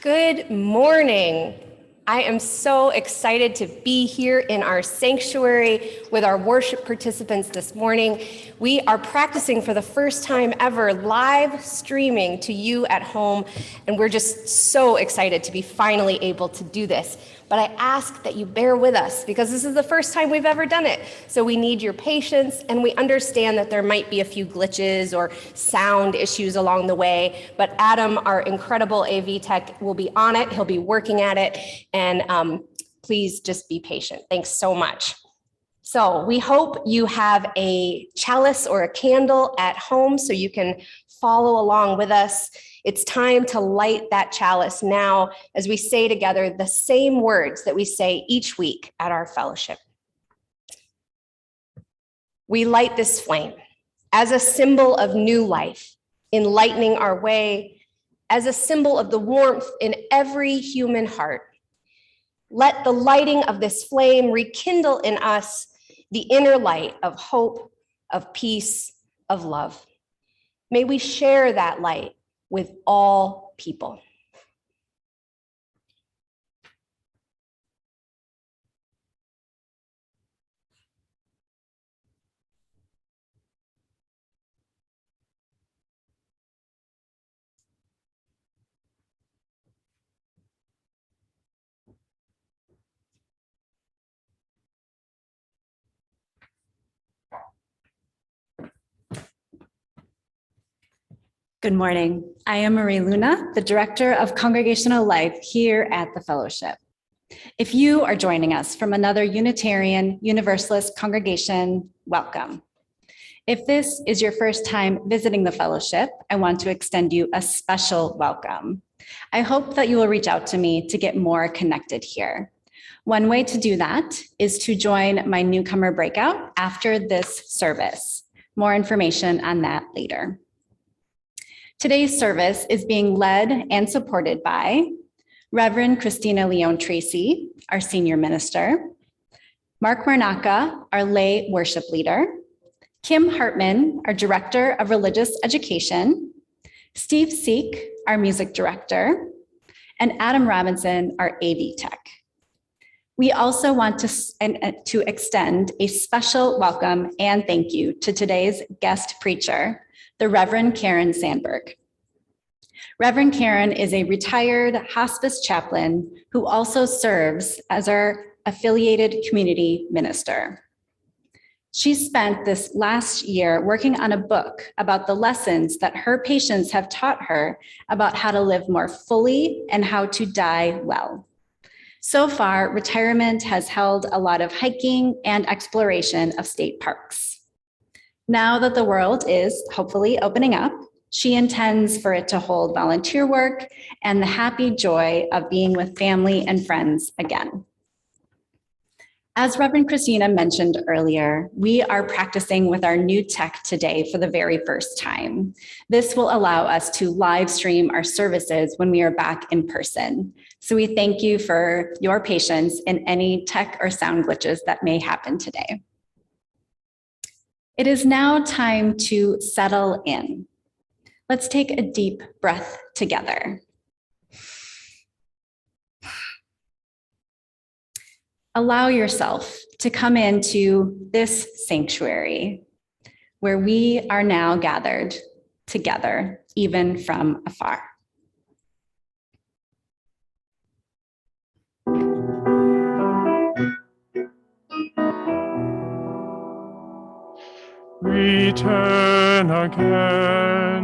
Good morning. I am so excited to be here in our sanctuary with our worship participants this morning. We are practicing for the first time ever live streaming to you at home, and we're just so excited to be finally able to do this. But I ask that you bear with us because this is the first time we've ever done it. So we need your patience, and we understand that there might be a few glitches or sound issues along the way. But Adam, our incredible AV tech, will be on it. He'll be working at it. And please just be patient. Thanks so much. So we hope you have a chalice or a candle at home so you can follow along with us. It's time to light that chalice now as we say together the same words that we say each week at our fellowship. We light this flame as a symbol of new life, enlightening our way, as a symbol of the warmth in every human heart. Let the lighting of this flame rekindle in us the inner light of hope, of peace, of love. May we share that light with all people. Good morning. I am Marie Luna, the Director of Congregational Life here at the Fellowship. If you are joining us from another Unitarian Universalist congregation, welcome. If this is your first time visiting the Fellowship, I want to extend you a special welcome. I hope that you will reach out to me to get more connected here. One way to do that is to join my newcomer breakout after this service. More information on that later. Today's service is being led and supported by Reverend Christina Leon Tracy, our senior minister, Mark Marnaka, our lay worship leader, Kim Hartman, our director of religious education, Steve Seek, our music director, and Adam Robinson, our AV tech. We also want to extend a special welcome and thank you to today's guest preacher, the Reverend Karon Sandberg. Reverend Karon is a retired hospice chaplain who also serves as our affiliated community minister. She spent this last year working on a book about the lessons that her patients have taught her about how to live more fully and how to die well. So far, retirement has held a lot of hiking and exploration of state parks. Now that the world is hopefully opening up, she intends for it to hold volunteer work and the happy joy of being with family and friends again. As Reverend Christina mentioned earlier, we are practicing with our new tech today for the very first time. This will allow us to live stream our services when we are back in person. So we thank you for your patience in any tech or sound glitches that may happen today. It is now time to settle in. Let's take a deep breath together. Allow yourself to come into this sanctuary where we are now gathered together, even from afar. Return again,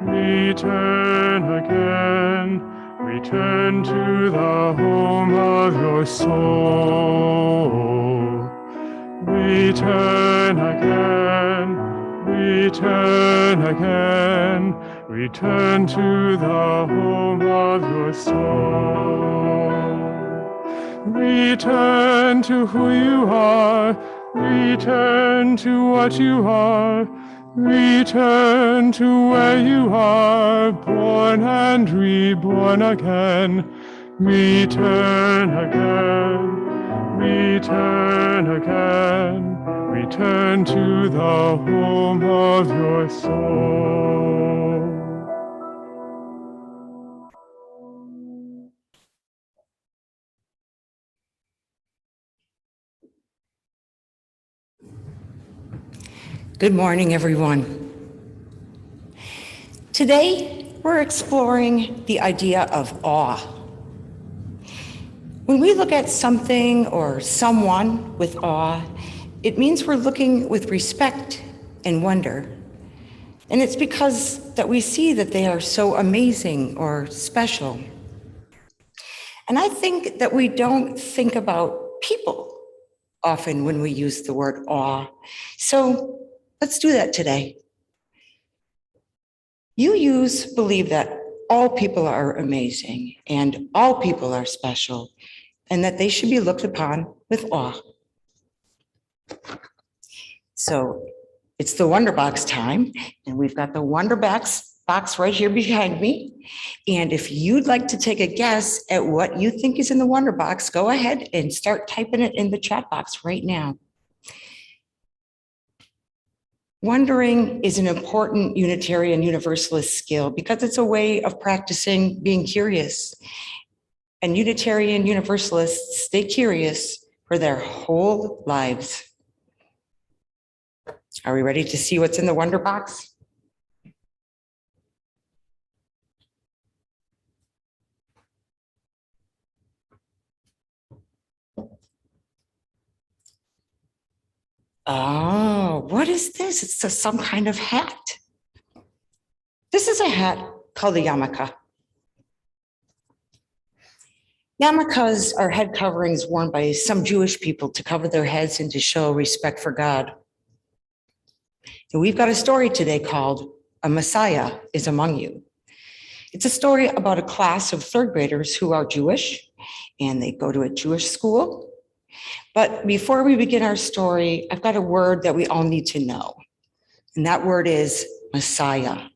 return again, return to the home of your soul. Return again, return again, return to the home of your soul. Return to who you are. Return to what you are, return to where you are, born and reborn again. Return again, return again, return to the home of your soul. Good morning, everyone. Today, we're exploring the idea of awe. When we look at something or someone with awe, it means we're looking with respect and wonder. And it's because that we see that they are so amazing or special. And I think that we don't think about people often when we use the word awe. So let's do that today. You believe that all people are amazing and all people are special and that they should be looked upon with awe. So it's the Wonder Box time, and we've got the Wonder Box right here behind me. And if you'd like to take a guess at what you think is in the Wonder Box, go ahead and start typing it in the chat box right now. Wondering is an important Unitarian Universalist skill because it's a way of practicing being curious. And Unitarian Universalists stay curious for their whole lives. Are we ready to see what's in the Wonder Box? Oh, what is this? It's some kind of hat. This is a hat called a yarmulke. Yarmulkes are head coverings worn by some Jewish people to cover their heads and to show respect for God. And we've got a story today called A Messiah is Among You. It's a story about a class of third graders who are Jewish, and they go to a Jewish school. But before we begin our story, I've got a word that we all need to know, and that word is Messiah.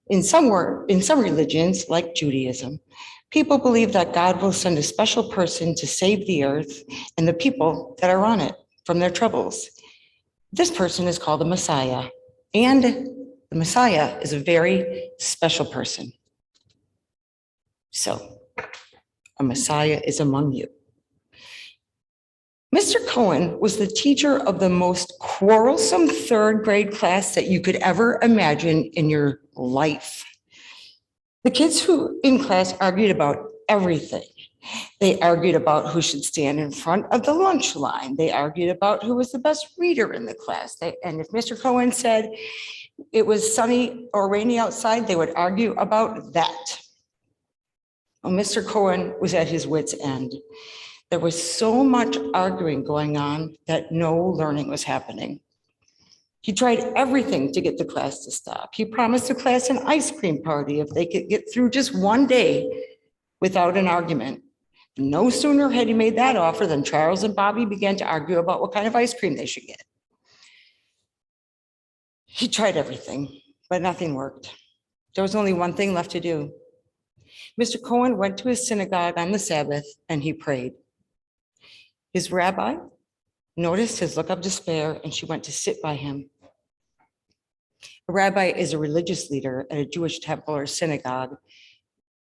In some religions, like Judaism, people believe that God will send a special person to save the earth and the people that are on it from their troubles. This person is called a Messiah, and the Messiah is a very special person. So, a Messiah is among you. Mr. Cohen was the teacher of the most quarrelsome third grade class that you could ever imagine in your life. The kids who in class argued about everything. They argued about who should stand in front of the lunch line. They argued about who was the best reader in the class. And if Mr. Cohen said it was sunny or rainy outside, they would argue about that. Well, Mr. Cohen was at his wit's end. There was so much arguing going on that no learning was happening. He tried everything to get the class to stop. He promised the class an ice cream party if they could get through just one day without an argument. No sooner had he made that offer than Charles and Bobby began to argue about what kind of ice cream they should get. He tried everything, but nothing worked. There was only one thing left to do. Mr. Cohen went to his synagogue on the Sabbath and he prayed. His rabbi noticed his look of despair and she went to sit by him. A rabbi is a religious leader at a Jewish temple or synagogue,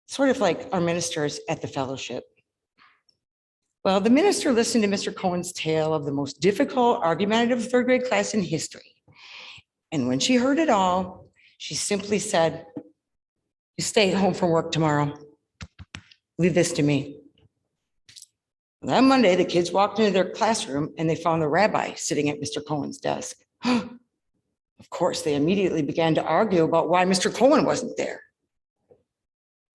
sort of like our ministers at the fellowship. Well, the minister listened to Mr. Cohen's tale of the most difficult, argumentative third grade class in history. And when she heard it all, she simply said, "You stay home from work tomorrow. Leave this to me." That Monday, the kids walked into their classroom and they found the rabbi sitting at Mr. Cohen's desk. Of course, they immediately began to argue about why Mr. Cohen wasn't there.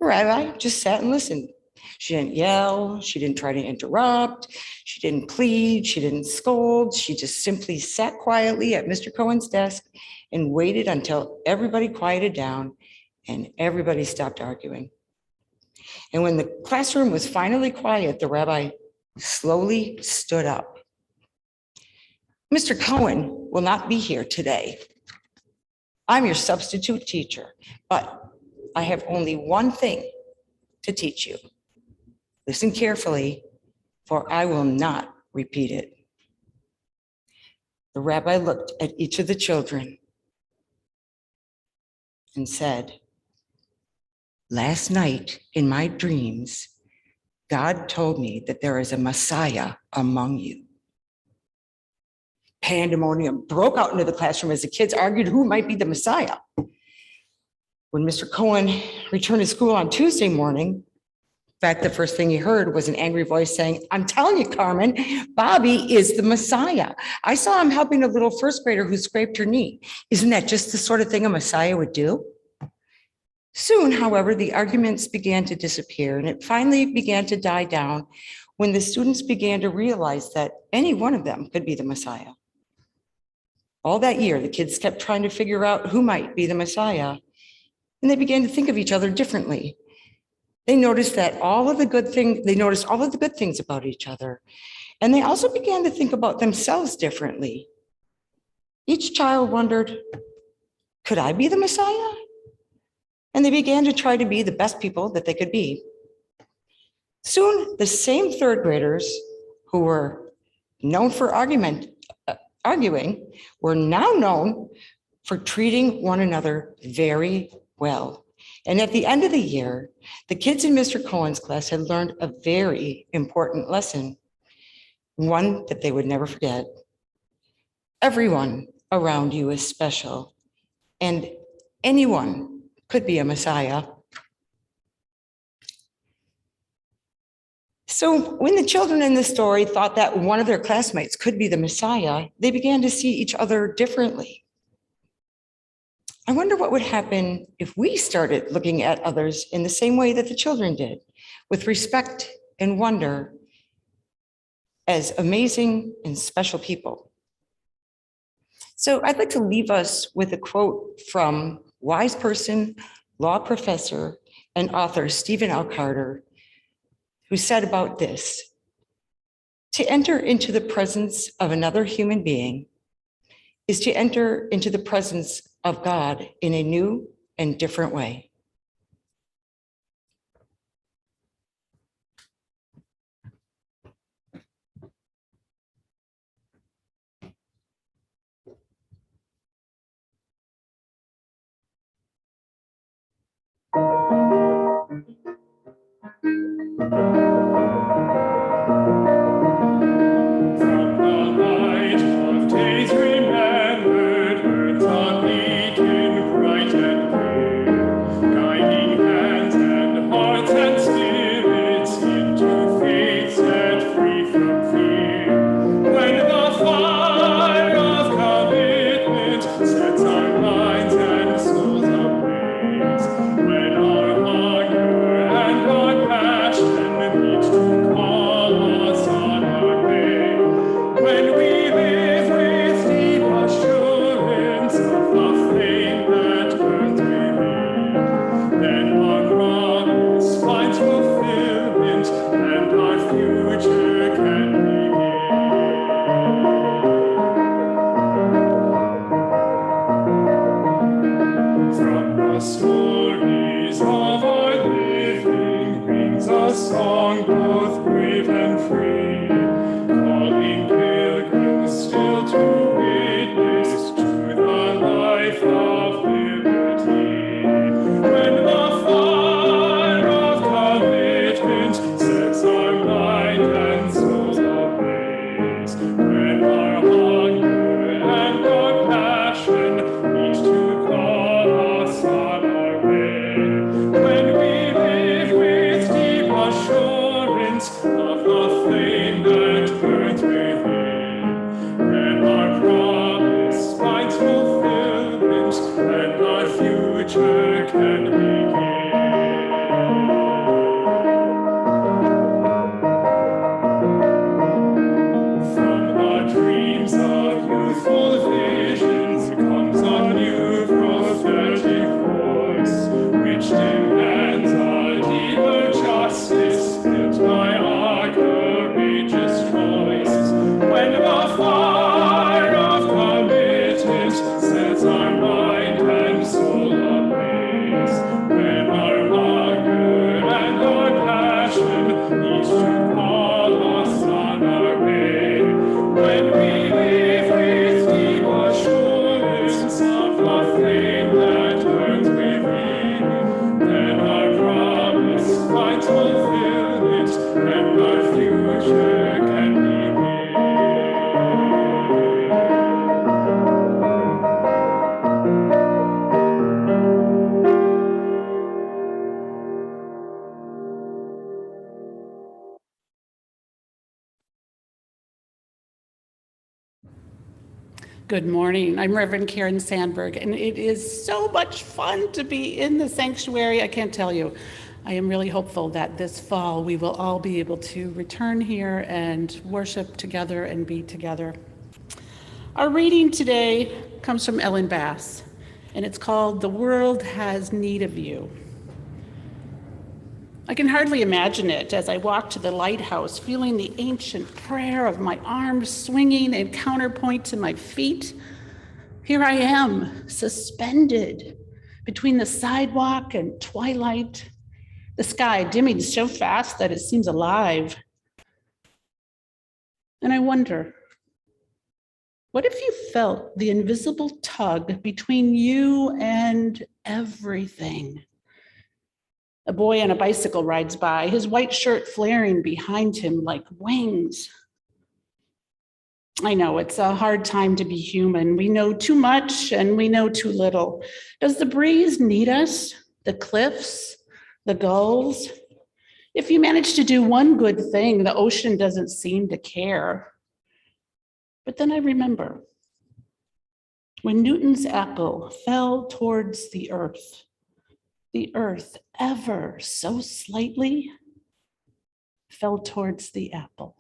The rabbi just sat and listened. She didn't yell, she didn't try to interrupt, she didn't plead, she didn't scold. She just simply sat quietly at Mr. Cohen's desk and waited until everybody quieted down and everybody stopped arguing. And when the classroom was finally quiet, the rabbi slowly stood up. "Mr. Cohen will not be here today. I'm your substitute teacher, but I have only one thing to teach you. Listen carefully, for I will not repeat it." The rabbi looked at each of the children and said, "Last night in my dreams, God told me that there is a Messiah among you. Pandemonium broke out into the classroom as the kids argued who might be the Messiah. When Mr. Cohen returned to school on Tuesday morning, in fact, the first thing he heard was an angry voice saying, "I'm telling you, Carmen, Bobby is the Messiah. I saw him helping a little first grader who scraped her knee. Isn't that just the sort of thing a Messiah would do?" Soon, however, the arguments began to disappear, and it finally began to die down when the students began to realize that any one of them could be the Messiah. All that year, the kids kept trying to figure out who might be the Messiah, and they began to think of each other differently. They noticed all of the good things about each other, and they also began to think about themselves differently. Each child wondered, could I be the Messiah? And they began to try to be the best people that they could be. Soon, the same third graders who were known for arguing were now known for treating one another very well. And at the end of the year, the kids in Mr. Cohen's class had learned a very important lesson, one that they would never forget. Everyone around you is special, and anyone could be a Messiah. So when the children in the story thought that one of their classmates could be the Messiah, they began to see each other differently. I wonder what would happen if we started looking at others in the same way that the children did, with respect and wonder, as amazing and special people. So I'd like to leave us with a quote from wise person, law professor, and author Stephen L. Carter, who said about this: "To enter into the presence of another human being is to enter into the presence of God in a new and different way." Of the flame Good morning. I'm Reverend Karon Sandberg, and it is so much fun to be in the sanctuary. I can't tell you. I am really hopeful that this fall we will all be able to return here and worship together and be together. Our reading today comes from Ellen Bass, and it's called "The World Has Need of You." I can hardly imagine it as I walk to the lighthouse, feeling the ancient prayer of my arms swinging and counterpoint to my feet. Here I am, suspended between the sidewalk and twilight, the sky dimming so fast that it seems alive. And I wonder, what if you felt the invisible tug between you and everything? A boy on a bicycle rides by, his white shirt flaring behind him like wings. I know it's a hard time to be human. We know too much and we know too little. Does the breeze need us? The cliffs? The gulls? If you manage to do one good thing, the ocean doesn't seem to care. But then I remember when Newton's apple fell towards the earth ever so slightly fell towards the apple.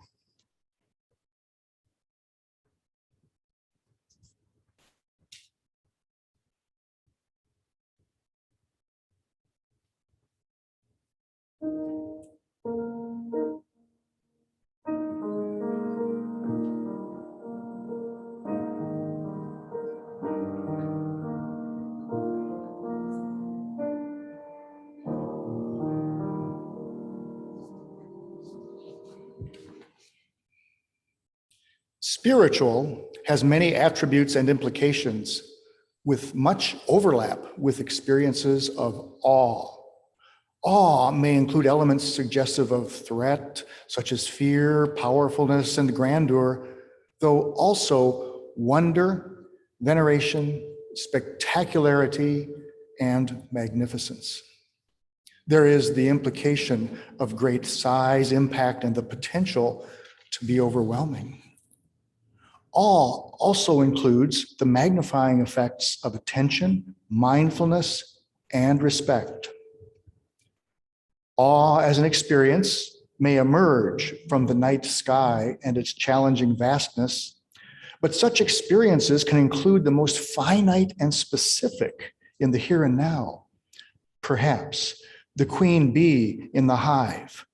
Spiritual has many attributes and implications with much overlap with experiences of awe. Awe may include elements suggestive of threat, such as fear, powerfulness, and grandeur, though also wonder, veneration, spectacularity, and magnificence. There is the implication of great size, impact, and the potential to be overwhelming. Awe also includes the magnifying effects of attention, mindfulness, and respect. Awe as an experience may emerge from the night sky and its challenging vastness, but such experiences can include the most finite and specific in the here and now. Perhaps the queen bee in the hive,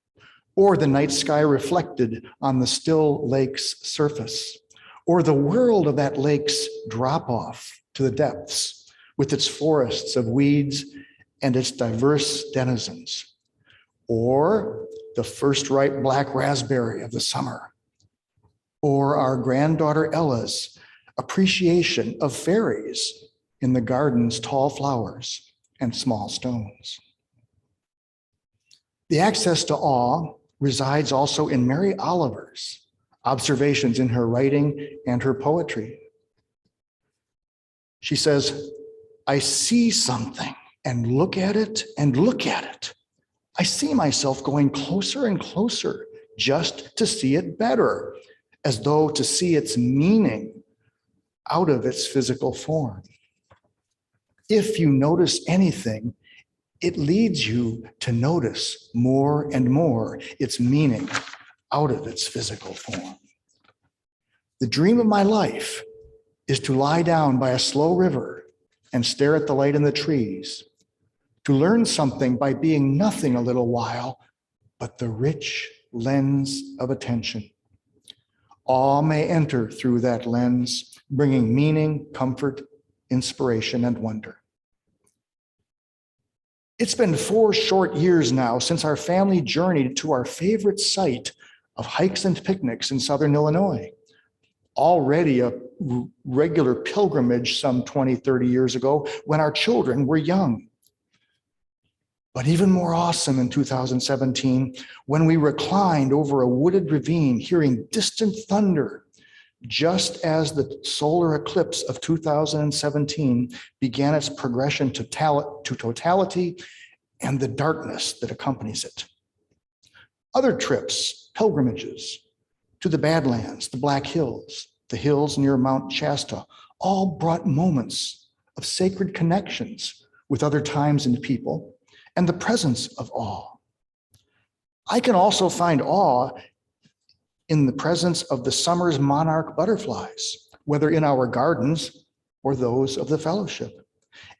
or the night sky reflected on the still lake's surface, or the world of that lake's drop-off to the depths with its forests of weeds and its diverse denizens, or the first ripe black raspberry of the summer, or our granddaughter Ella's appreciation of fairies in the garden's tall flowers and small stones. The access to awe resides also in Mary Oliver's observations in her writing and her poetry. She says, I see something and look at it and look at it. I see myself going closer and closer just to see it better, as though to see its meaning out of its physical form. If you notice anything, it leads you to notice more and more its meaning out of its physical form. The dream of my life is to lie down by a slow river and stare at the light in the trees, to learn something by being nothing a little while, but the rich lens of attention. Awe may enter through that lens, bringing meaning, comfort, inspiration, and wonder. It's been 4 short years now since our family journeyed to our favorite site of hikes and picnics in Southern Illinois. Already a regular pilgrimage some 20, 30 years ago when our children were young. But even more awesome in 2017, when we reclined over a wooded ravine, hearing distant thunder, just as the solar eclipse of 2017 began its progression to totality and the darkness that accompanies it. Other trips, pilgrimages to the Badlands, the Black Hills, the hills near Mount Shasta, all brought moments of sacred connections with other times and people, and the presence of awe. I can also find awe in the presence of the summer's monarch butterflies, whether in our gardens or those of the fellowship,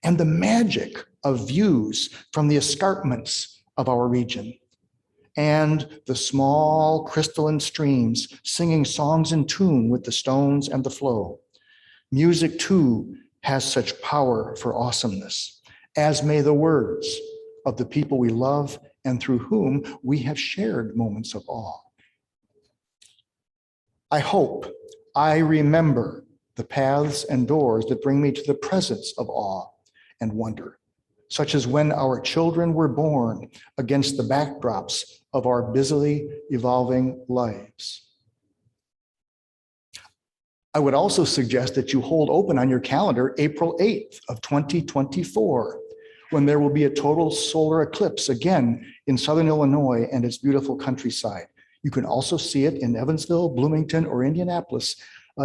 and the magic of views from the escarpments of our region, and the small crystalline streams singing songs in tune with the stones and the flow. Music too has such power for awesomeness, as may the words of the people we love and through whom we have shared moments of awe. I hope I remember the paths and doors that bring me to the presence of awe and wonder, such as when our children were born against the backdrops of our busily evolving lives. I would also suggest that you hold open on your calendar April 8th of 2024, when there will be a total solar eclipse again in Southern Illinois and its beautiful countryside. You can also see it in Evansville, Bloomington, or Indianapolis,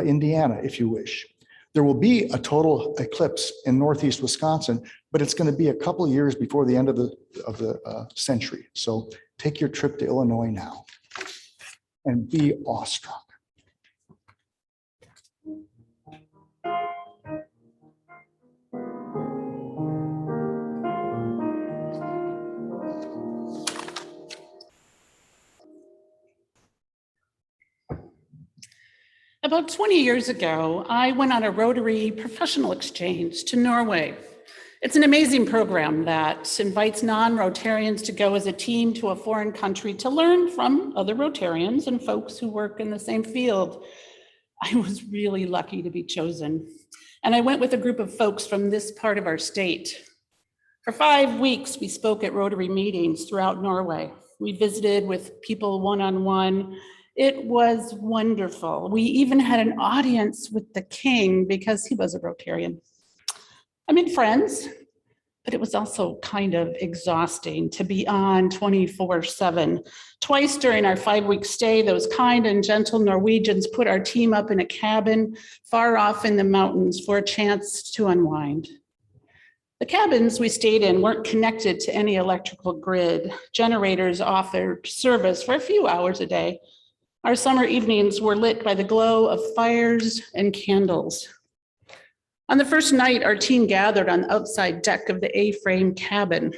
Indiana, if you wish. There will be a total eclipse in Northeast Wisconsin, but it's going to be a couple of years before the end of the century. So take your trip to Illinois now and be awestruck. About 20 years ago, I went on a Rotary professional exchange to Norway. It's an amazing program that invites non-Rotarians to go as a team to a foreign country to learn from other Rotarians and folks who work in the same field. I was really lucky to be chosen. And I went with a group of folks from this part of our state. For 5 weeks, we spoke at Rotary meetings throughout Norway. We visited with people one-on-one. It was wonderful. We even had an audience with the king because he was a Rotarian. I made friends, but it was also kind of exhausting to be on 24/7. Twice during our 5-week stay, those kind and gentle Norwegians put our team up in a cabin far off in the mountains for a chance to unwind. The cabins we stayed in weren't connected to any electrical grid. Generators offered service for a few hours a day. Our summer evenings were lit by the glow of fires and candles. On the first night, our team gathered on the outside deck of the A-frame cabin.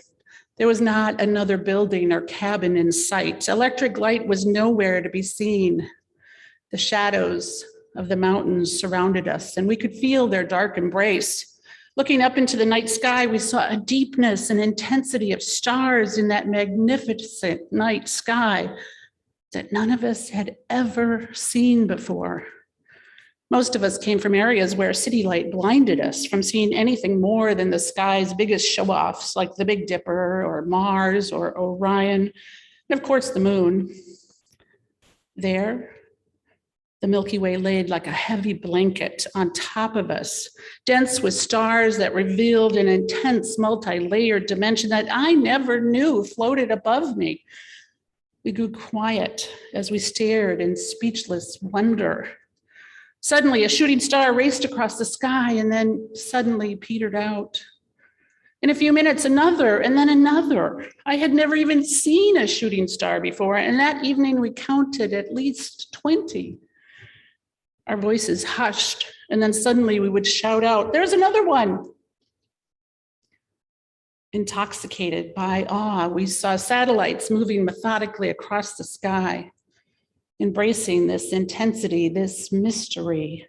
There was not another building or cabin in sight. Electric light was nowhere to be seen. The shadows of the mountains surrounded us, and we could feel their dark embrace. Looking up into the night sky, we saw a deepness and intensity of stars in that magnificent night sky that none of us had ever seen before. Most of us came from areas where city light blinded us from seeing anything more than the sky's biggest show-offs, like the Big Dipper or Mars or Orion, and of course the moon. There, the Milky Way laid like a heavy blanket on top of us, dense with stars that revealed an intense multi-layered dimension that I never knew floated above me. We grew quiet as we stared in speechless wonder. Suddenly, a shooting star raced across the sky and then suddenly petered out. In a few minutes, another and then another. I had never even seen a shooting star before, and that evening we counted at least 20. Our voices hushed, and then suddenly we would shout out, "There's another one!" Intoxicated by awe, we saw satellites moving methodically across the sky, embracing this intensity, this mystery.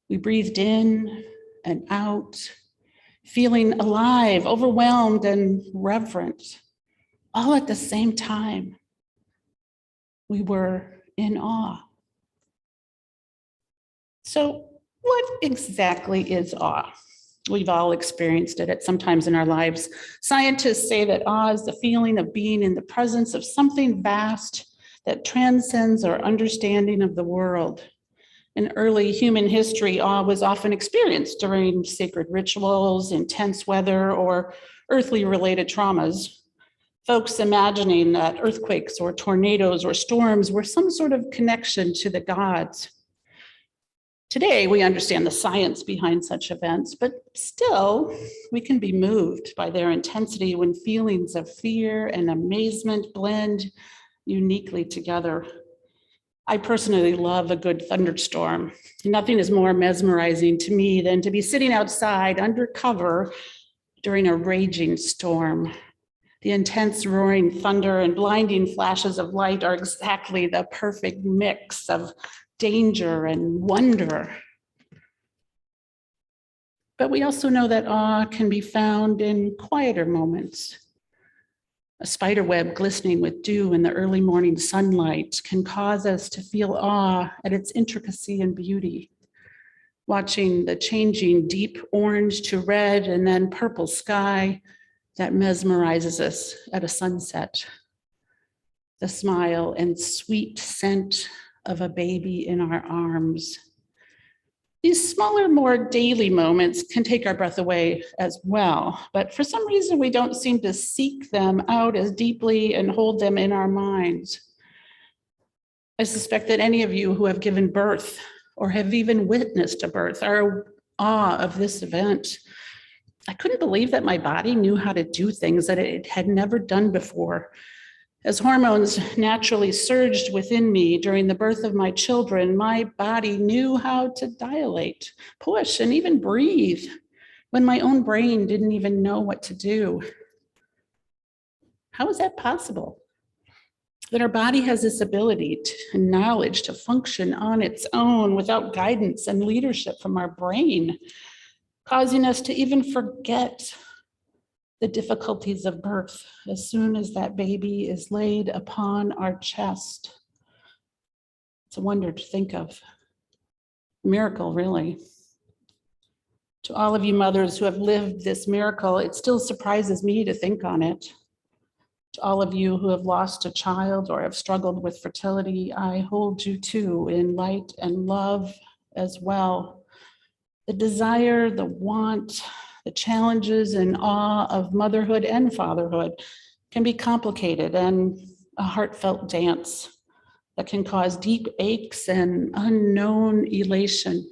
We breathed in and out, feeling alive, overwhelmed, and reverent, all at the same time. We were in awe. So, what exactly is awe? We've all experienced it at some times in our lives. Scientists say that awe is the feeling of being in the presence of something vast that transcends our understanding of the world. In early human history, awe was often experienced during sacred rituals, intense weather, or earthly related traumas. Folks imagining that earthquakes or tornadoes or storms were some sort of connection to the gods. Today, we understand the science behind such events, but still, we can be moved by their intensity when feelings of fear and amazement blend uniquely together. I personally love a good thunderstorm. Nothing is more mesmerizing to me than to be sitting outside under cover during a raging storm. The intense roaring thunder and blinding flashes of light are exactly the perfect mix of danger and wonder. But we also know that awe can be found in quieter moments. A spider web glistening with dew in the early morning sunlight can cause us to feel awe at its intricacy and beauty. Watching the changing deep orange to red and then purple sky that mesmerizes us at a sunset. The smile and sweet scent of a baby in our arms. These smaller, more daily moments can take our breath away as well, but for some reason we don't seem to seek them out as deeply and hold them in our minds. I suspect that any of you who have given birth or have even witnessed a birth are in awe of this event. I couldn't believe that my body knew how to do things that it had never done before. As hormones naturally surged within me during the birth of my children, my body knew how to dilate, push, and even breathe when my own brain didn't even know what to do. How is that possible? That our body has this ability and knowledge to function on its own without guidance and leadership from our brain, causing us to even forget the difficulties of birth as soon as that baby is laid upon our chest. It's a wonder to think of. A miracle, really. To all of you mothers who have lived this miracle, it still surprises me to think on it. To all of you who have lost a child or have struggled with fertility, I hold you too in light and love as well. The desire, the want, the challenges and awe of motherhood and fatherhood can be complicated and a heartfelt dance that can cause deep aches and unknown elation.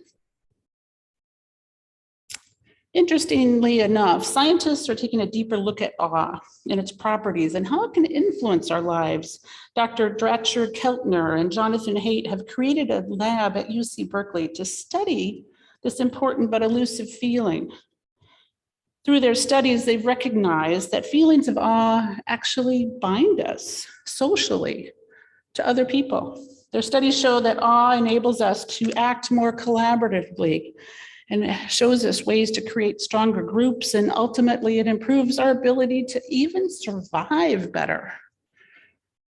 Interestingly enough, scientists are taking a deeper look at awe and its properties and how it can influence our lives. Dr. Dratcher Keltner and Jonathan Haidt have created a lab at UC Berkeley to study this important but elusive feeling. Through their studies, they've recognized that feelings of awe actually bind us socially to other people. Their studies show that awe enables us to act more collaboratively and shows us ways to create stronger groups, and ultimately it improves our ability to even survive better.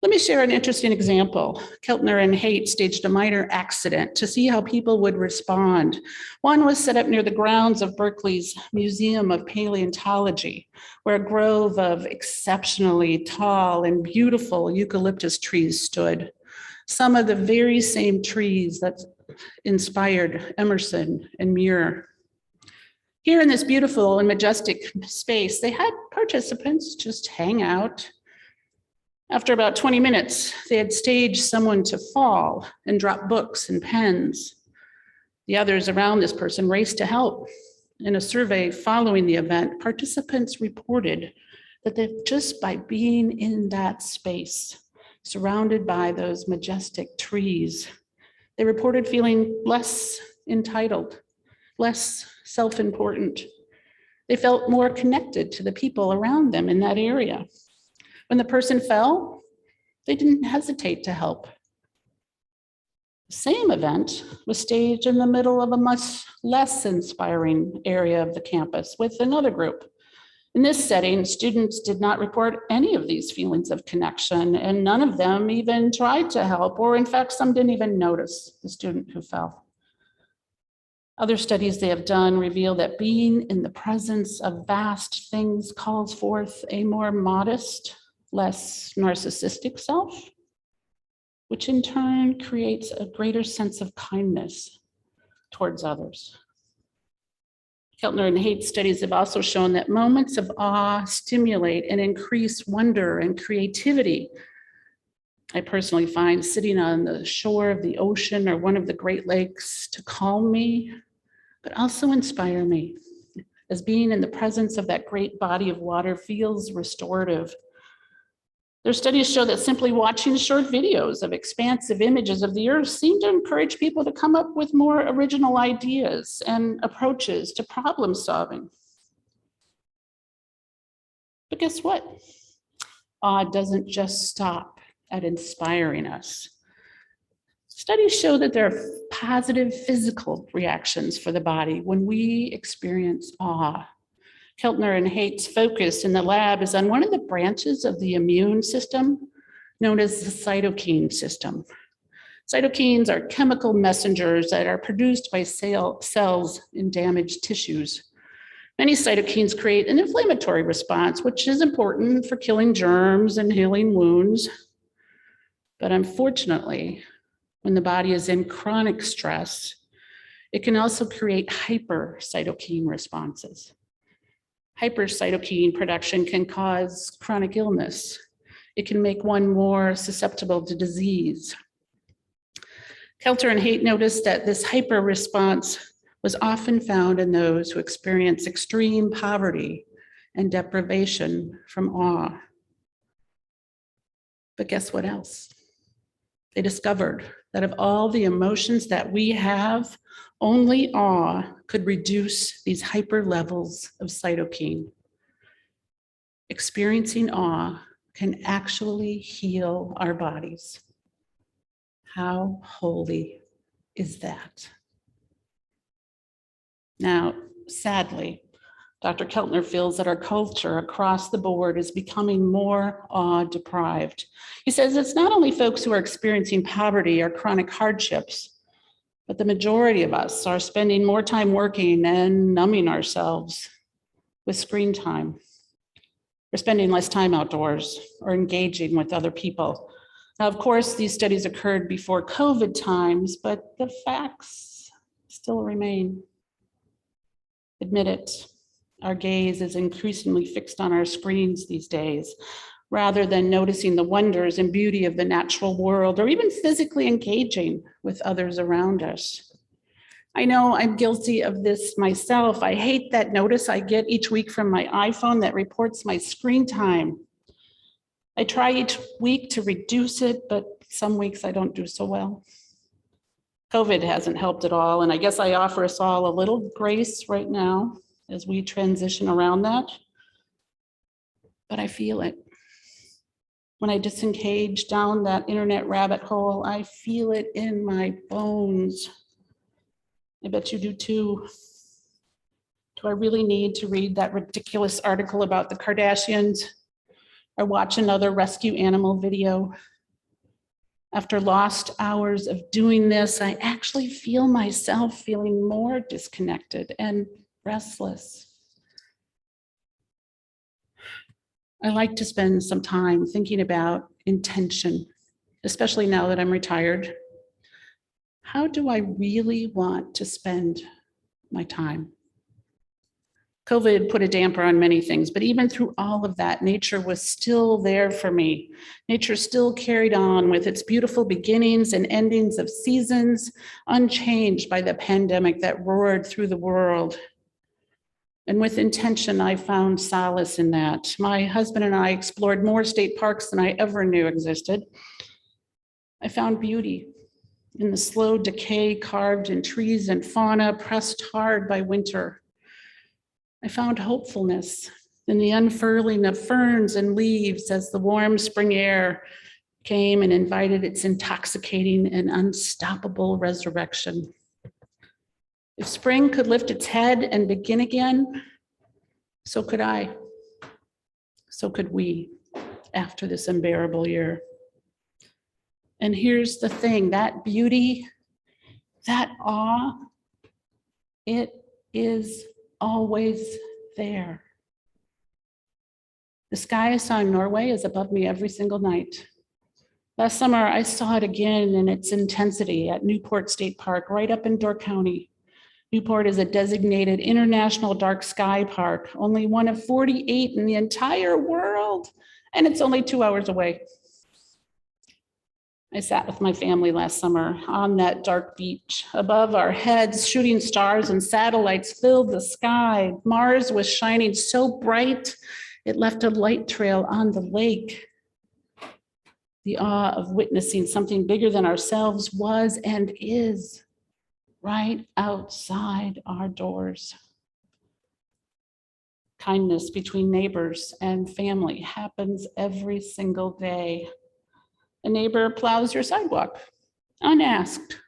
Let me share an interesting example. Keltner and Haidt staged a minor accident to see how people would respond. One was set up near the grounds of Berkeley's Museum of Paleontology, where a grove of exceptionally tall and beautiful eucalyptus trees stood. Some of the very same trees that inspired Emerson and Muir. Here in this beautiful and majestic space, they had participants just hang out. After about 20 minutes, they had staged someone to fall and drop books and pens. The others around this person raced to help. In a survey following the event, participants reported that just by being in that space, surrounded by those majestic trees, they reported feeling less entitled, less self-important. They felt more connected to the people around them in that area. When the person fell, they didn't hesitate to help. The same event was staged in the middle of a much less inspiring area of the campus with another group. In this setting, students did not report any of these feelings of connection, and none of them even tried to help, or in fact, some didn't even notice the student who fell. Other studies they have done reveal that being in the presence of vast things calls forth a more modest, less narcissistic self, which in turn creates a greater sense of kindness towards others. Keltner and Haidt studies have also shown that moments of awe stimulate and increase wonder and creativity. I personally find sitting on the shore of the ocean or one of the Great Lakes to calm me, but also inspire me, as being in the presence of that great body of water feels restorative. Their studies show that simply watching short videos of expansive images of the earth seem to encourage people to come up with more original ideas and approaches to problem solving. But guess what? Awe doesn't just stop at inspiring us. Studies show that there are positive physical reactions for the body when we experience awe. Keltner and Haight's focus in the lab is on one of the branches of the immune system known as the cytokine system. Cytokines are chemical messengers that are produced by cells in damaged tissues. Many cytokines create an inflammatory response, which is important for killing germs and healing wounds. But unfortunately, when the body is in chronic stress, it can also create hypercytokine responses. Hypercytokine production can cause chronic illness. It can make one more susceptible to disease. Kelter and Haight noticed that this hyper response was often found in those who experience extreme poverty and deprivation from awe. But guess what else? They discovered that of all the emotions that we have, only awe could reduce these hyper levels of cytokine. Experiencing awe can actually heal our bodies. How holy is that? Now, sadly, Dr. Keltner feels that our culture across the board is becoming more awe-deprived. He says it's not only folks who are experiencing poverty or chronic hardships, but the majority of us are spending more time working and numbing ourselves with screen time. We're spending less time outdoors or engaging with other people. Now, of course, these studies occurred before COVID times, but the facts still remain. Admit it, our gaze is increasingly fixed on our screens these days, rather than noticing the wonders and beauty of the natural world, or even physically engaging with others around us. I know I'm guilty of this myself. I hate that notice I get each week from my iPhone that reports my screen time. I try each week to reduce it, but some weeks I don't do so well. COVID hasn't helped at all, and I guess I offer us all a little grace right now as we transition around that. But I feel it. When I disengage down that internet rabbit hole, I feel it in my bones. I bet you do too. Do I really need to read that ridiculous article about the Kardashians or watch another rescue animal video? After lost hours of doing this, I actually feel myself feeling more disconnected and restless. I like to spend some time thinking about intention, especially now that I'm retired. How do I really want to spend my time? COVID put a damper on many things, but even through all of that, nature was still there for me. Nature still carried on with its beautiful beginnings and endings of seasons, unchanged by the pandemic that roared through the world. And with intention, I found solace in that. My husband and I explored more state parks than I ever knew existed. I found beauty in the slow decay carved in trees and fauna pressed hard by winter. I found hopefulness in the unfurling of ferns and leaves as the warm spring air came and invited its intoxicating and unstoppable resurrection. If spring could lift its head and begin again, so could I. So could we after this unbearable year. And here's the thing, that beauty, that awe, it is always there. The sky I saw in Norway is above me every single night. Last summer, I saw it again in its intensity at Newport State Park, right up in Door County. Newport is a designated international dark sky park, only one of 48 in the entire world, and it's only 2 hours away. I sat with my family last summer on that dark beach. Above our heads, shooting stars and satellites filled the sky. Mars was shining so bright, it left a light trail on the lake. The awe of witnessing something bigger than ourselves was and is right outside our doors. Kindness between neighbors and family happens every single day. A neighbor plows your sidewalk, unasked.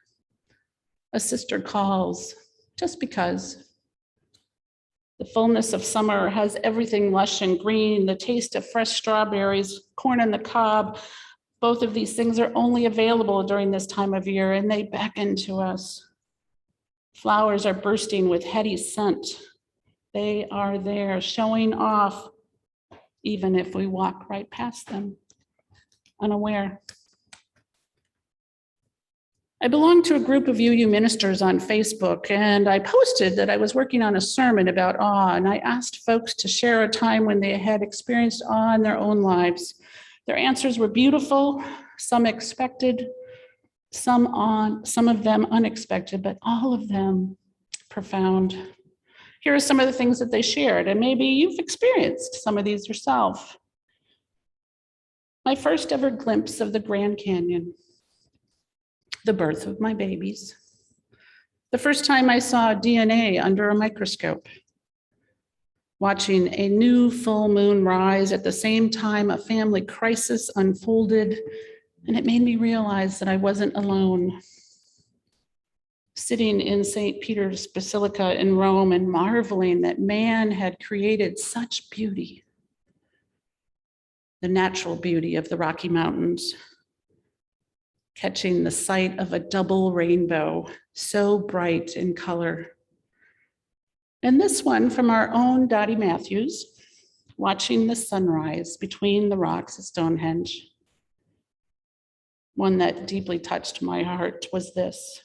A sister calls, just because. The fullness of summer has everything lush and green, the taste of fresh strawberries, corn on the cob. Both of these things are only available during this time of year, and they beckon to us. Flowers are bursting with heady scent. They are there, showing off, even if we walk right past them, unaware. I belong to a group of UU ministers on Facebook, and I posted that I was working on a sermon about awe, and I asked folks to share a time when they had experienced awe in their own lives. Their answers were beautiful, some expected, some of them unexpected, but all of them profound. Here are some of the things that they shared, and maybe you've experienced some of these yourself. My first ever glimpse of the Grand Canyon, the birth of my babies, the first time I saw DNA under a microscope, watching a new full moon rise at the same time a family crisis unfolded, and it made me realize that I wasn't alone. Sitting in St. Peter's Basilica in Rome and marveling that man had created such beauty, the natural beauty of the Rocky Mountains, catching the sight of a double rainbow, so bright in color. And this one from our own Dottie Matthews, watching the sunrise between the rocks of Stonehenge. One that deeply touched my heart was this: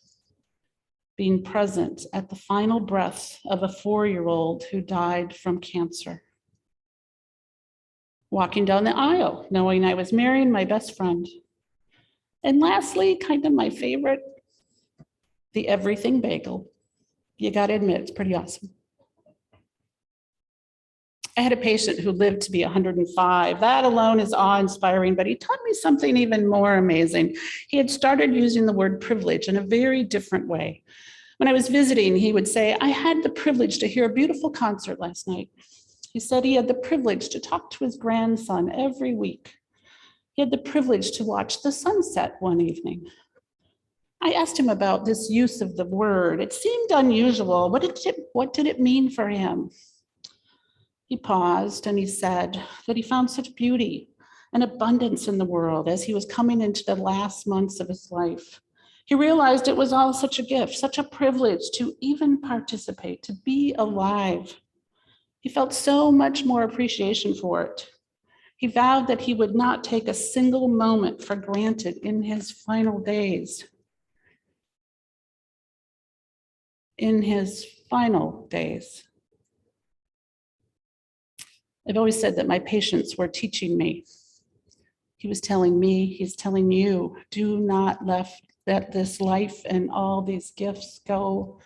being present at the final breath of a 4-year-old who died from cancer. Walking down the aisle, knowing I was marrying my best friend. And lastly, kind of my favorite, the everything bagel. You gotta admit, it's pretty awesome. I had a patient who lived to be 105. That alone is awe-inspiring, but he taught me something even more amazing. He had started using the word privilege in a very different way. When I was visiting, he would say, I had the privilege to hear a beautiful concert last night. He said he had the privilege to talk to his grandson every week. He had the privilege to watch the sunset one evening. I asked him about this use of the word. It seemed unusual. What did it mean for him? He paused and he said that he found such beauty and abundance in the world as he was coming into the last months of his life. He realized it was all such a gift, such a privilege to even participate, to be alive. He felt so much more appreciation for it. He vowed that he would not take a single moment for granted in his final days. In his final days. I've always said that my patients were teaching me. He was telling me, he's telling you, do not let this life and all these gifts go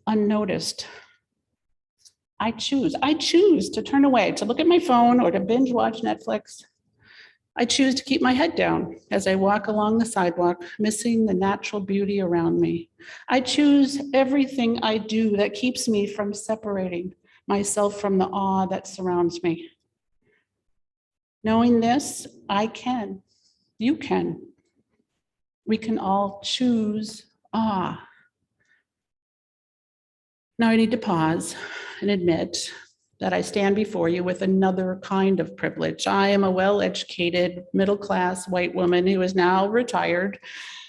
unnoticed. I choose to turn away, to look at my phone or to binge watch Netflix. I choose to keep my head down as I walk along the sidewalk, missing the natural beauty around me. I choose everything I do that keeps me from separating myself from the awe that surrounds me. Knowing this, I can, you can. We can all choose awe. Now I need to pause and admit that I stand before you with another kind of privilege. I am a well-educated, middle-class white woman who is now retired.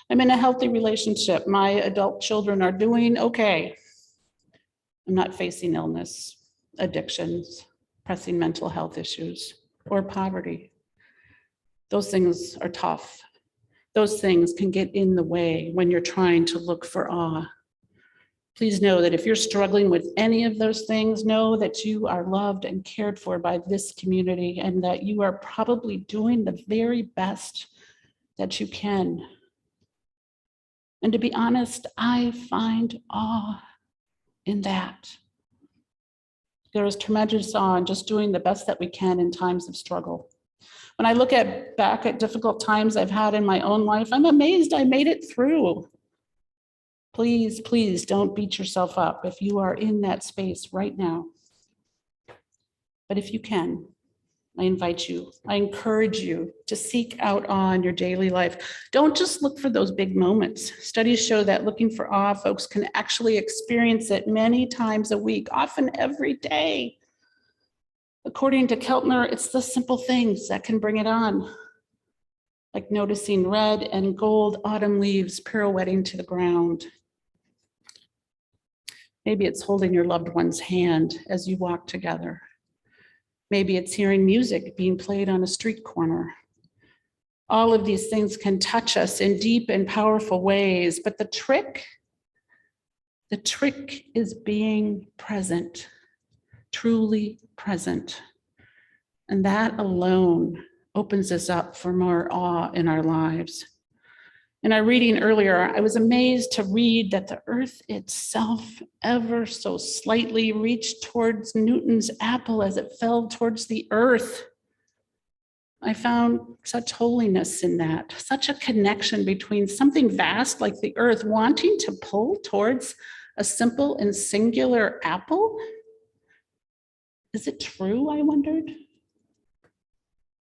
I'm in a healthy relationship. My adult children are doing okay. I'm not facing illness, addictions, pressing mental health issues, or poverty. Those things are tough. Those things can get in the way when you're trying to look for awe. Please know that if you're struggling with any of those things, know that you are loved and cared for by this community and that you are probably doing the very best that you can And to be honest, I find awe in that. There is tremendous awe in just doing the best that we can in times of struggle. When I look back at difficult times I've had in my own life, I'm amazed I made it through. Please, please don't beat yourself up if you are in that space right now. But if you can, I invite you, I encourage you to seek out awe in your daily life. Don't just look for those big moments. Studies show that looking for awe, folks can actually experience it many times a week, often every day. According to Keltner, it's the simple things that can bring it on, like noticing red and gold autumn leaves pirouetting to the ground. Maybe it's holding your loved one's hand as you walk together. Maybe it's hearing music being played on a street corner. All of these things can touch us in deep and powerful ways, but the trick is being present, truly present. And that alone opens us up for more awe in our lives. In our reading earlier, I was amazed to read that the earth itself ever so slightly reached towards Newton's apple as it fell towards the earth. I found such holiness in that, such a connection between something vast like the earth wanting to pull towards a simple and singular apple. Is it true, I wondered?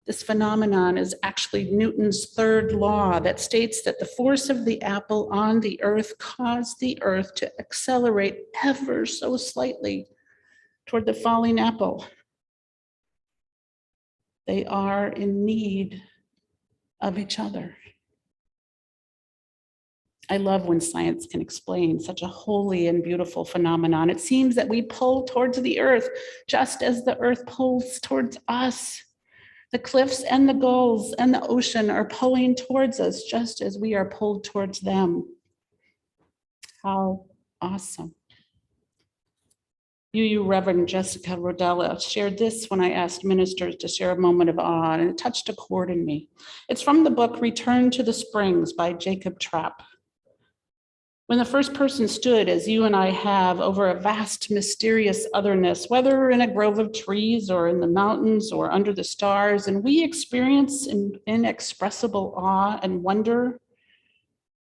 This phenomenon is actually Newton's third law that states that the force of the apple on the earth caused the earth to accelerate ever so slightly toward the falling apple. They are in need of each other. I love when science can explain such a holy and beautiful phenomenon. It seems that we pull towards the earth just as the earth pulls towards us. The cliffs and the gulls and the ocean are pulling towards us just as we are pulled towards them. How awesome. UU Reverend Jessica Rodella shared this when I asked ministers to share a moment of awe, and it touched a chord in me. It's from the book Return to the Springs by Jacob Trapp. When the first person stood, as you and I have, over a vast, mysterious otherness, whether in a grove of trees or in the mountains or under the stars, and we experience an inexpressible awe and wonder,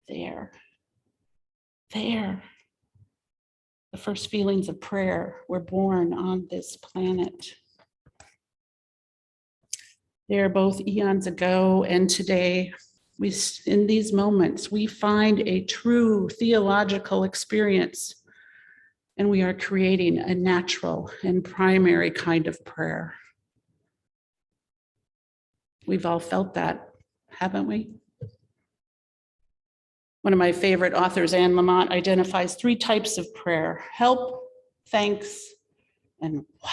there, the first feelings of prayer were born on this planet. They are both eons ago and today. In these moments, we find a true theological experience, and we are creating a natural and primary kind of prayer. We've all felt that, haven't we? One of my favorite authors, Anne Lamott, identifies 3 types of prayer: help, thanks, and wow.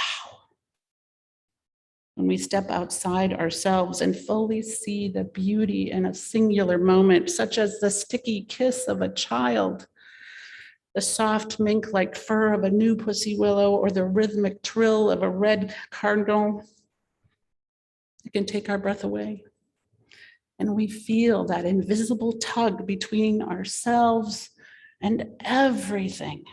When we step outside ourselves and fully see the beauty in a singular moment, such as the sticky kiss of a child, the soft mink-like fur of a new pussy willow, or the rhythmic trill of a red cardinal, it can take our breath away. And we feel that invisible tug between ourselves and everything.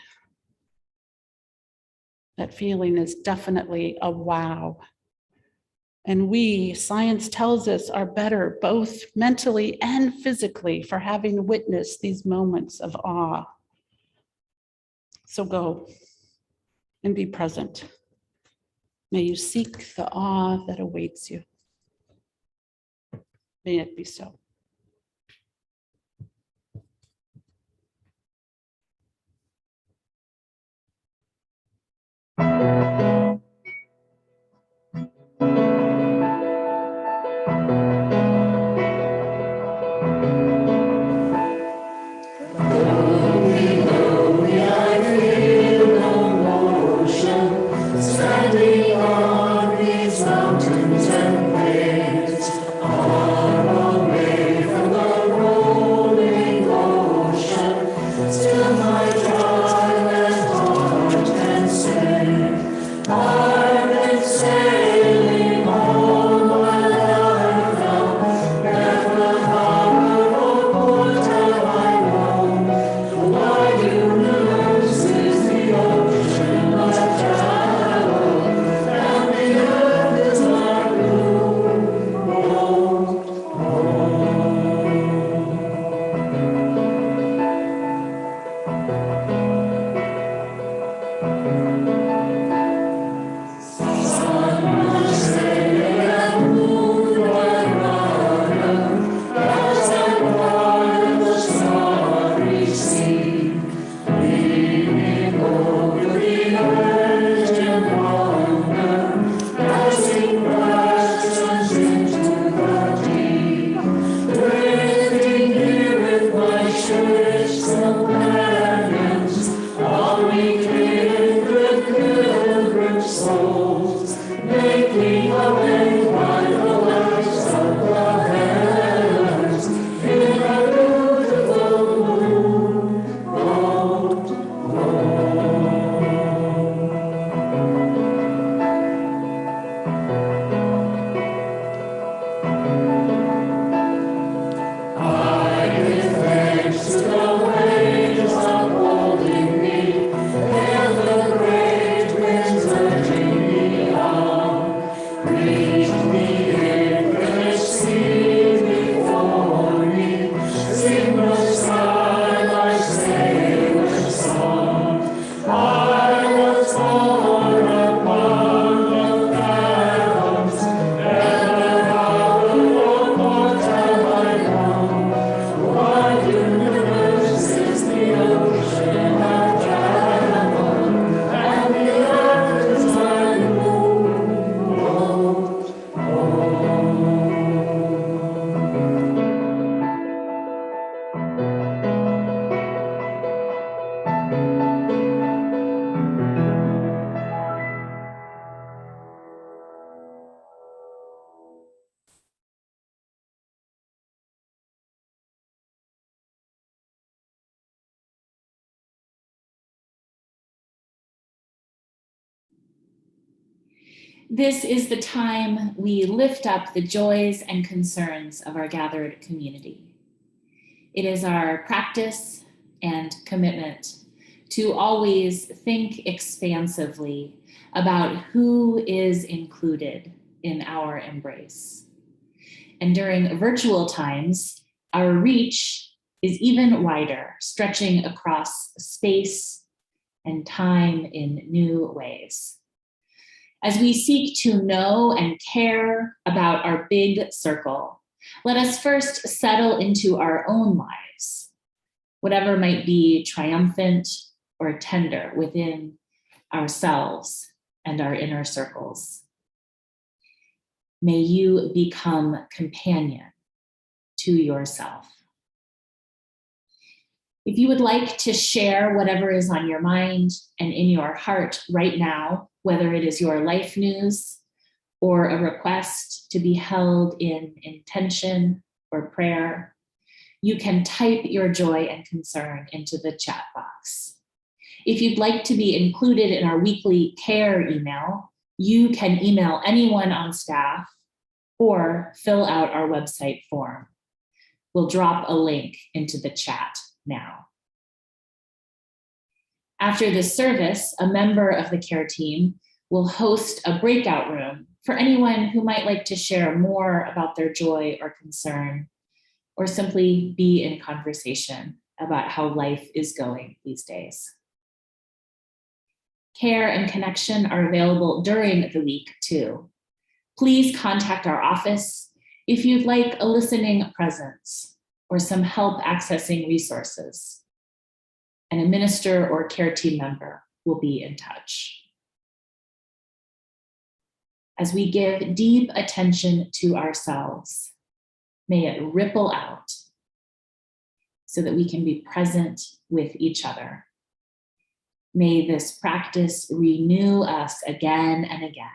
That feeling is definitely a wow. And we, science tells us, are better both mentally and physically for having witnessed these moments of awe. So go and be present. May you seek the awe that awaits you. May it be so. Standing on these mountains and plains, far away. This is the time we lift up the joys and concerns of our gathered community. It is our practice and commitment to always think expansively about who is included in our embrace. And during virtual times, our reach is even wider, stretching across space and time in new ways. As we seek to know and care about our big circle, let us first settle into our own lives, whatever might be triumphant or tender within ourselves and our inner circles. May you become companion to yourself. If you would like to share whatever is on your mind and in your heart right now, whether it is your life news or a request to be held in intention or prayer, you can type your joy and concern into the chat box. If you'd like to be included in our weekly care email, you can email anyone on staff or fill out our website form. We'll drop a link into the chat now. After this service, a member of the care team will host a breakout room for anyone who might like to share more about their joy or concern, or simply be in conversation about how life is going these days. Care and connection are available during the week too. Please contact our office if you'd like a listening presence or some help accessing resources. And a minister or care team member will be in touch. As we give deep attention to ourselves, may it ripple out so that we can be present with each other. May this practice renew us again and again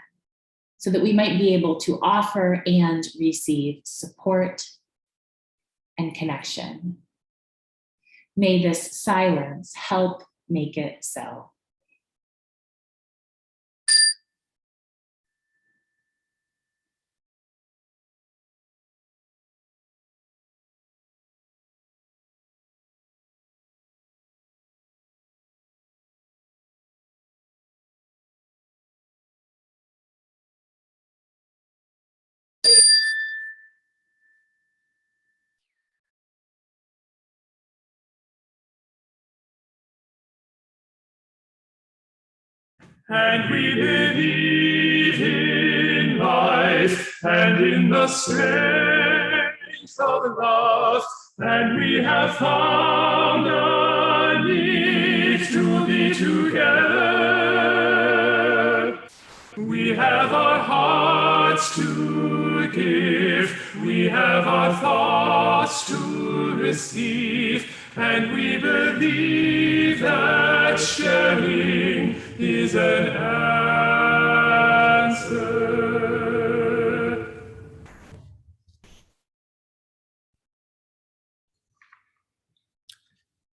so that we might be able to offer and receive support and connection. May this silence help make it so. And we believe in life and in the strength of love, and we have found a need to be together. We have our hearts to give, we have our thoughts to receive, and we believe that sharing is an answer.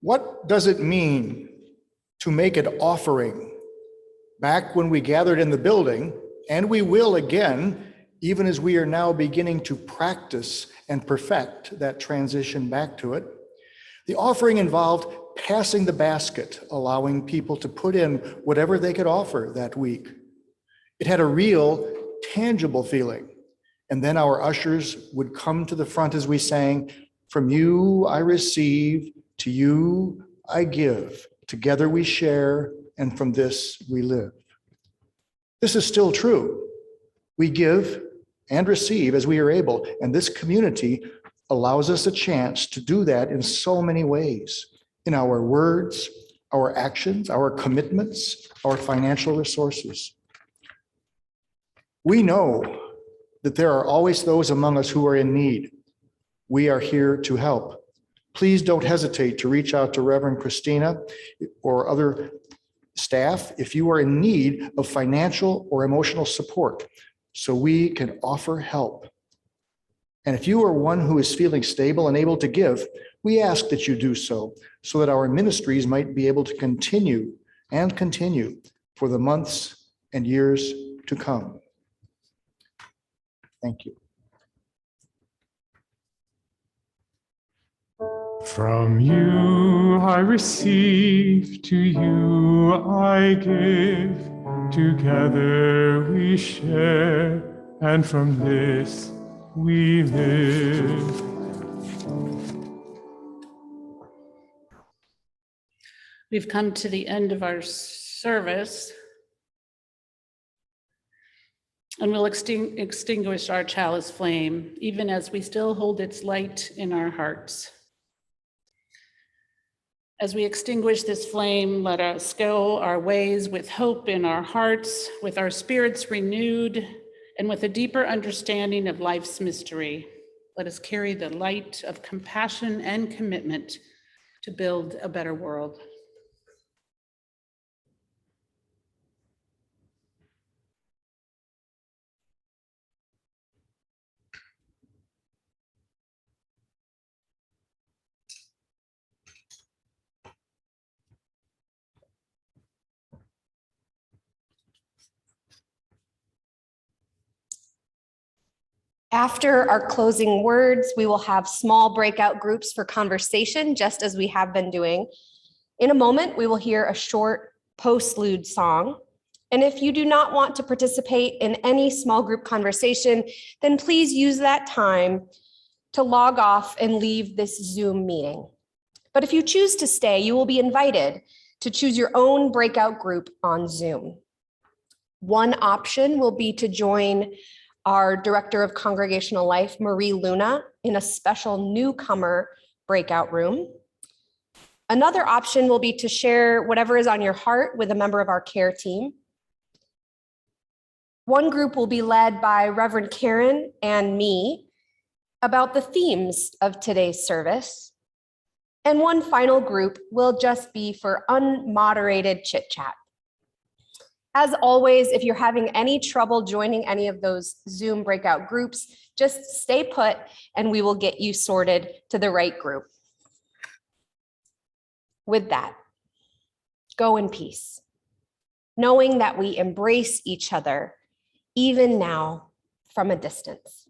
What does it mean to make an offering? Back when we gathered in the building, and we will again, even as we are now beginning to practice and perfect that transition back to it, the offering involved passing the basket, allowing people to put in whatever they could offer that week. It had a real, tangible feeling. And then our ushers would come to the front as we sang, "From you I receive, to you I give. Together we share, and from this we live." This is still true. We give and receive as we are able, and this community allows us a chance to do that in so many ways, in our words, our actions, our commitments, our financial resources. We know that there are always those among us who are in need. We are here to help. Please don't hesitate to reach out to Reverend Christina or other staff if you are in need of financial or emotional support, so we can offer help. And if you are one who is feeling stable and able to give, we ask that you do so that our ministries might be able to continue for the months and years to come. Thank you. From you I receive, to you I give. Together we share, and from this we live. We've come to the end of our service. And we'll extinguish our chalice flame, even as we still hold its light in our hearts. As we extinguish this flame, let us go our ways with hope in our hearts, with our spirits renewed, and with a deeper understanding of life's mystery. Let us carry the light of compassion and commitment to build a better world. After our closing words, we will have small breakout groups for conversation, just as we have been doing. In a moment, we will hear a short postlude song. And if you do not want to participate in any small group conversation, then please use that time to log off and leave this Zoom meeting. But if you choose to stay, you will be invited to choose your own breakout group on Zoom. One option will be to join our Director of Congregational Life, Marie Luna, in a special newcomer breakout room. Another option will be to share whatever is on your heart with a member of our care team. One group will be led by Reverend Karon and me about the themes of today's service. And one final group will just be for unmoderated chit chat. As always, if you're having any trouble joining any of those Zoom breakout groups, just stay put and we will get you sorted to the right group. With that, go in peace, knowing that we embrace each other, even now from a distance.